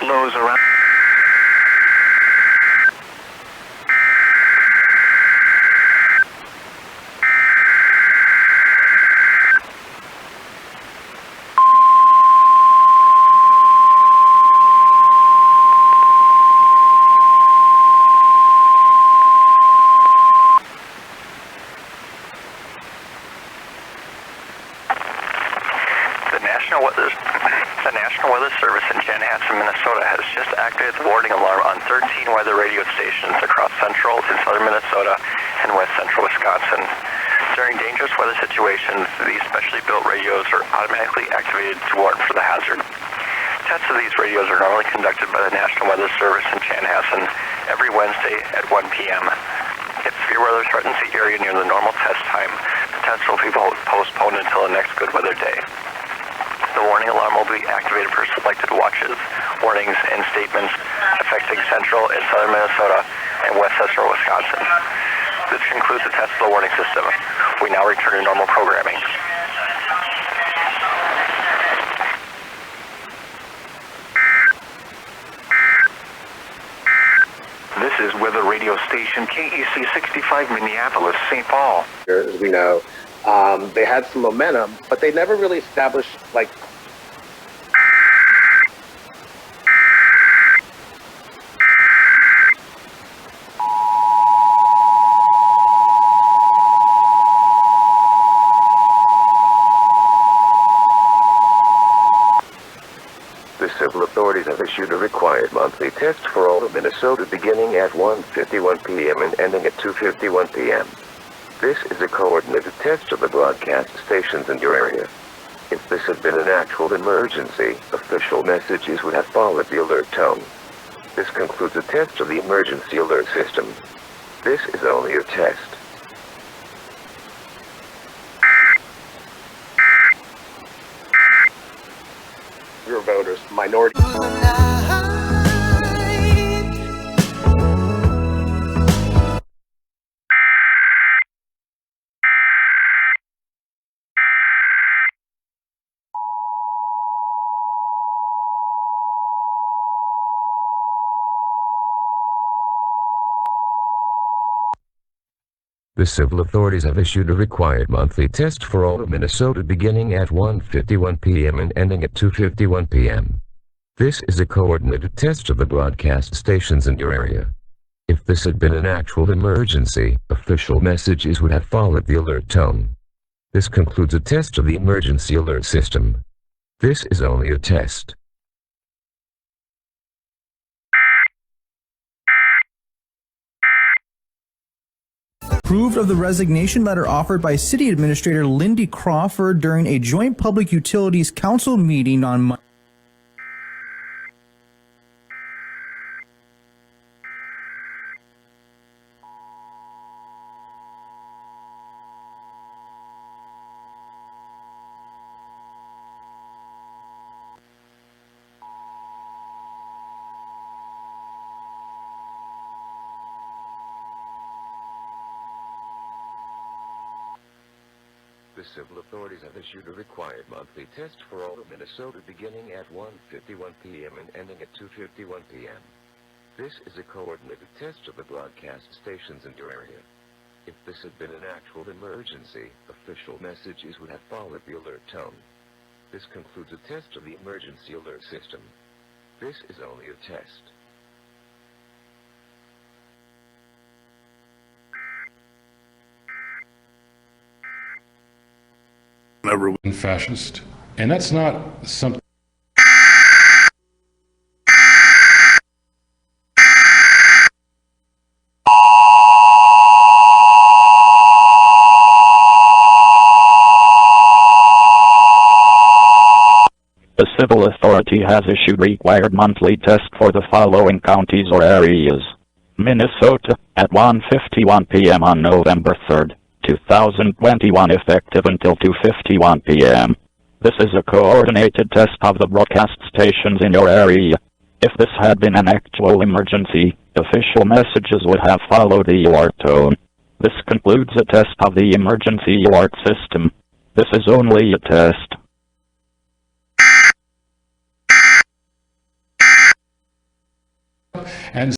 lows around. The National Weather Service in Chanhassen, Minnesota has just activated the warning alarm on 13 weather radio stations across central and southern Minnesota and west central Wisconsin. During dangerous weather situations, these specially built radios are automatically activated to warn for the hazard. Tests of these radios are normally conducted by the National Weather Service in Chanhassen every Wednesday at 1 p.m. If severe weather threatens the area near the normal test time, the tests will be postponed until the next good weather day. The warning alarm will be activated for selected watches, warnings, and statements affecting central and southern Minnesota and west central Wisconsin. This concludes the test of the warning system. We now return to normal programming. This is weather radio station KEC 65 Minneapolis, St. Paul. As we know, they had some momentum, but they never really established, like, the civil authorities have issued a required monthly test for all of Minnesota beginning at 1:51 p.m. and ending at 2:51 p.m. This is a coordinated test of the broadcast stations in your area. If this had been an actual emergency, official messages would have followed the alert tone. This concludes a test of the emergency alert system. This is only a test. your voters, minority. The civil authorities have issued a required monthly test for all of Minnesota beginning at 1:51 p.m. and ending at 2:51 p.m. This is a coordinated test of the broadcast stations in your area. If this had been an actual emergency, official messages would have followed the alert tone. This concludes a test of the emergency alert system. This is only a test. Approved of the resignation letter offered by City Administrator Lindy Crawford during a joint Public Utilities Council meeting on Monday. The civil authorities have issued a required monthly test for all of Minnesota beginning at 1:51 p.m. and ending at 2:51 p.m. This is a coordinated test of the broadcast stations in your area. If this had been an actual emergency, official messages would have followed the alert tone. This concludes a test of the emergency alert system. This is only a test. Never fascist, and that's not something. The civil authority has issued required monthly test for the following counties or areas. Minnesota, at 1:51 p.m. on November 3rd. 2021 effective until 2:51 p.m. This is a coordinated test of the broadcast stations in your area. If this had been an actual emergency, official messages would have followed the alert tone. This concludes a test of the emergency alert system. This is only a test. and